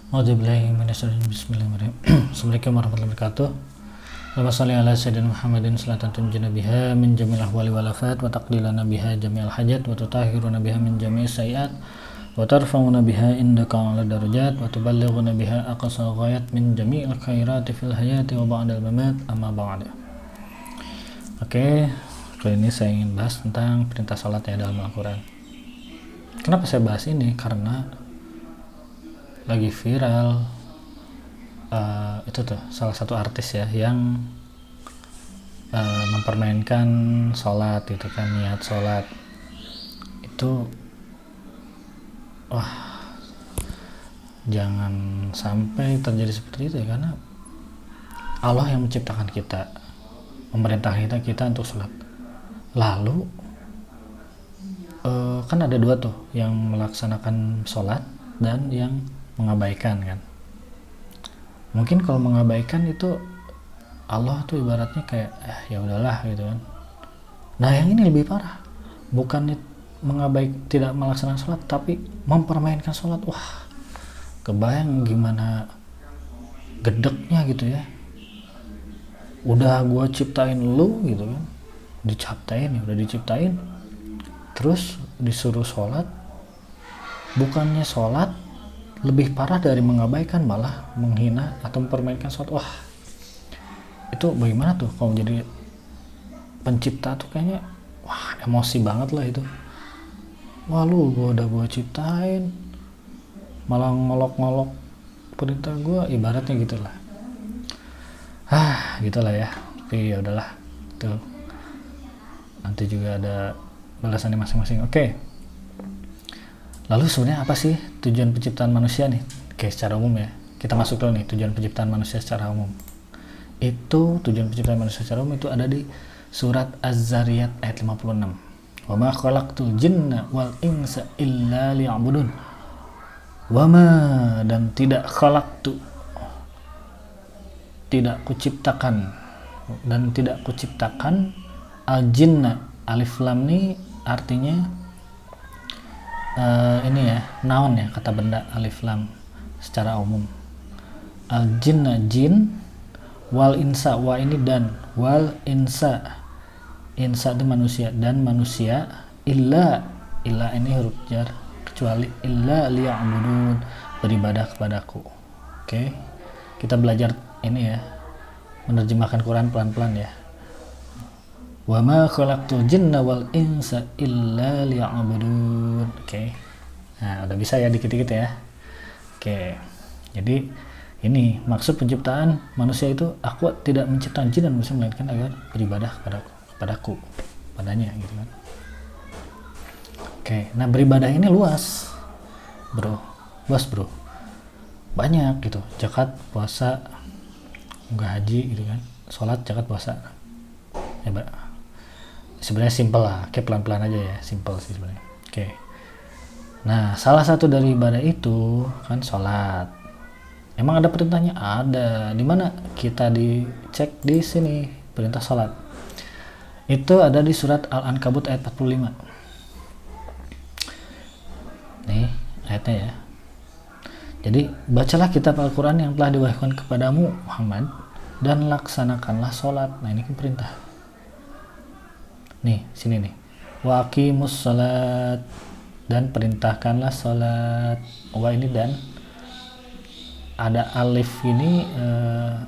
Bismillahirrahmanirrahim. Assalamualaikum warahmatullahi wabarakatuh. Allahumma shalli ala sayyidina Muhammadin salatan tunjina biha min jamil ahwali wal afat wa taqdilana biha jami'al hajat wa tutahhiruna biha min jami'is sayiat wa tarfa'una biha indaka 'ala darajat wa tuballighuna biha aqsa ghayat min jami'il khairati fil hayati wa ba'dal mamat amma ba'd. Oke, kali ini saya ingin bahas tentang perintah salat ya dalam Al-Qur'an. Kenapa saya bahas ini? Karena lagi viral itu tuh salah satu artis ya yang mempermainkan sholat gitu kan, niat sholat itu. Wah, jangan sampai terjadi seperti itu ya, karena Allah yang menciptakan kita, memerintahkan kita untuk sholat. Lalu kan ada dua tuh, yang melaksanakan sholat dan yang mengabaikan kan. Mungkin kalau mengabaikan itu Allah tuh ibaratnya kayak ya udahlah gitu kan. Nah yang ini lebih parah, bukan tidak melaksanakan sholat tapi mempermainkan sholat. Wah, kebayang gimana gedeknya gitu ya. Udah gua ciptain lu gitu kan, udah diciptain terus disuruh sholat, bukannya sholat, lebih parah dari mengabaikan, malah menghina atau mempermainkan sholat. Wah, itu bagaimana tuh kalau jadi pencipta tuh kayaknya wah emosi banget lah itu. Wah lu udah ciptain malah ngolok-ngolok perintah gua, ibaratnya gitulah. Gitulah ya. Tapi ya udahlah, tuh nanti juga ada balasannya masing-masing. Oke. Lalu sebenarnya apa sih tujuan penciptaan manusia nih? Oke, secara umum ya. Kita masuk dulu nih, tujuan penciptaan manusia secara umum. Itu tujuan penciptaan manusia secara umum itu ada di surat Az-Zariyat ayat 56. Wa ma khalaqtul jinna wal insa illa liya'budun. Wa ma, dan tidak khalaqtu, tidak kuciptakan al-jinna. Alif lam nih artinya ini ya, noun ya, kata benda, alif lam secara umum. Al-jinna jin, wal insa, wa ini dan, wal insa itu manusia, dan manusia, illa ini huruf jar, kecuali, illa liya'budun, beribadah kepadaku. Oke, kita belajar ini ya, menerjemahkan Quran pelan-pelan ya. Wa ma khalaqtul jinna wal insa illa liya'budun. Oke. Nah, udah bisa ya dikit-dikit ya. Oke. Jadi ini maksud penciptaan manusia itu, aku tidak menciptakan jin dan manusia melainkan agar beribadah kepadaku, padanya gitu kan. Oke. Nah, beribadah ini luas. Bro. Banyak gitu. Zakat, puasa, haji gitu kan. Salat, zakat, puasa. Ya, sebenarnya simple lah, kayak pelan-pelan aja ya, simple sih sebenarnya. Oke. Nah, salah satu dari ibadah itu kan sholat. Emang ada perintahnya? Ada. Di mana? Kita dicek di sini perintah sholat. Itu ada di surat Al-Ankabut ayat 45. Nih ayatnya ya. Jadi bacalah kitab Al-Quran yang telah diwahyukan kepadamu Muhammad dan laksanakanlah sholat. Nah ini kan perintah. Nih sini nih, wa aqimus salat, dan perintahkanlah salat. Wa ini dan ada alif ini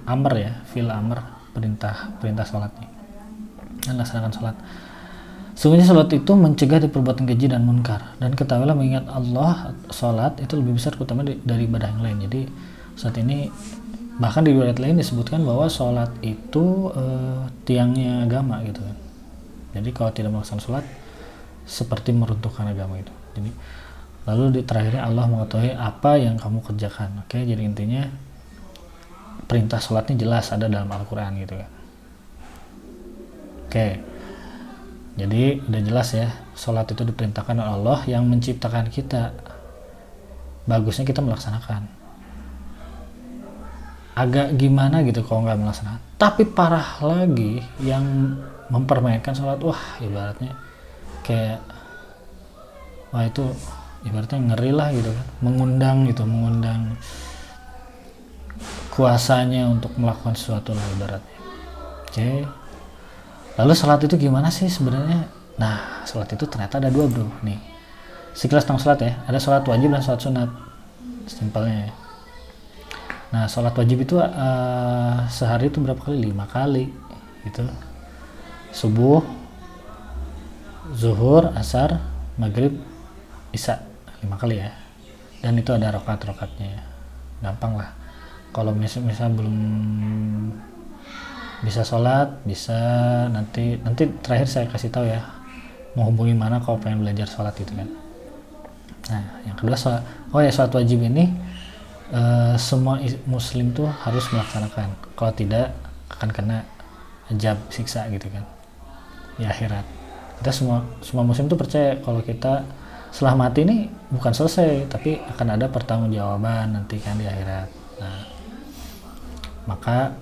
amr ya, fil amr, perintah salat nih, dan laksanakan salat. Sungguhnya salat itu mencegah dari perbuatan keji dan munkar, dan ketahuilah mengingat Allah, salat itu lebih besar terutama dari ibadah yang lain. Jadi saat ini bahkan di riwayat lain disebutkan bahwa salat itu tiangnya agama gitu kan. Jadi kalau tidak melaksanakan sholat seperti meruntuhkan agama itu. Jadi lalu di terakhirnya Allah mengetahui apa yang kamu kerjakan. Oke, jadi intinya perintah sholat ini jelas ada dalam Al-Quran gitu kan. Oke, jadi udah jelas ya, sholat itu diperintahkan oleh Allah yang menciptakan kita. Bagusnya kita melaksanakan. Agak gimana gitu kalau nggak melaksanakan. Tapi parah lagi yang mempermainkan sholat. Wah, ibaratnya kayak, wah itu ibaratnya ngeri lah gitu kan, mengundang kuasanya untuk melakukan sesuatu lah ibaratnya. Oke. Lalu sholat itu gimana sih sebenarnya? Nah, sholat itu ternyata ada dua bro. Nih, sekilas tentang sholat ya. Ada sholat wajib dan sholat sunat. Simpelnya ya. Nah, sholat wajib itu sehari itu berapa kali? 5 kali. Gitu. Subuh, zuhur, asar, maghrib, isya. 5 kali ya. Dan itu ada rokat-rokatnya. Gampang lah. Kalau misal belum bisa sholat, bisa nanti terakhir saya kasih tahu ya, mau hubungi mana kalau pengen belajar sholat gitu kan. Nah, yang kedua sholat wajib ini semua muslim tuh harus melaksanakan. Kalau tidak akan kena azab, siksa gitu kan di akhirat. Kita semua muslim tuh percaya kalau kita setelah mati ini bukan selesai, tapi akan ada pertanggungjawaban nanti kan di akhirat. Nah, maka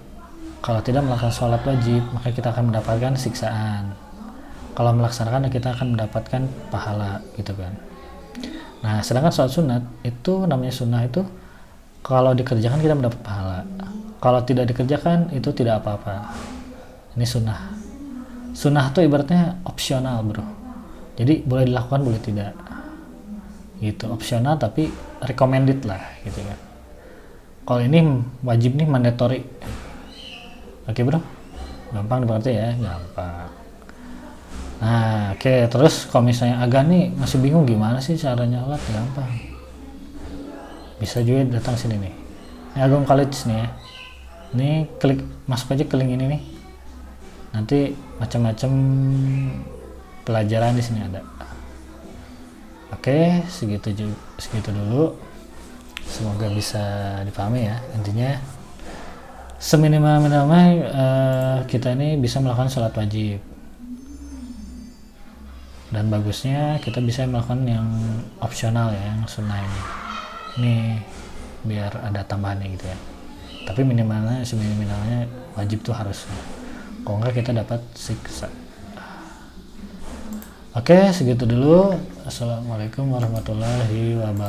kalau tidak melakukan sholat wajib, maka kita akan mendapatkan siksaan. Kalau melaksanakan, kita akan mendapatkan pahala, gitu kan. Nah, sedangkan sholat sunat, itu namanya sunnah itu, kalau dikerjakan kita mendapat pahala. Kalau tidak dikerjakan, itu tidak apa-apa. Ini sunnah. Sunnah itu ibaratnya opsional, bro. Jadi, boleh dilakukan, boleh tidak. Gitu, opsional tapi recommended lah, gitu kan. Kalau ini wajib nih, mandatory. Oke bro, gampang dimengerti ya, gampang. Nah, oke, terus kalau misalnya agak nih masih bingung gimana sih caranya sholat, gampang. Bisa juga datang sini nih. Ini Agung College nih ya. Ini klik, masuk aja ke link ini nih. Nanti macam-macam pelajaran di sini ada. Oke, segitu dulu. Semoga bisa dipahami ya. Intinya seminimal-minimal kita ini bisa melakukan sholat wajib, dan bagusnya kita bisa melakukan yang opsional ya, yang sunnah ini biar ada tambahannya gitu ya. Tapi seminimalnya wajib tuh harus, kalau enggak kita dapat siksa. Oke, segitu dulu. Assalamualaikum warahmatullahi wabarakatuh.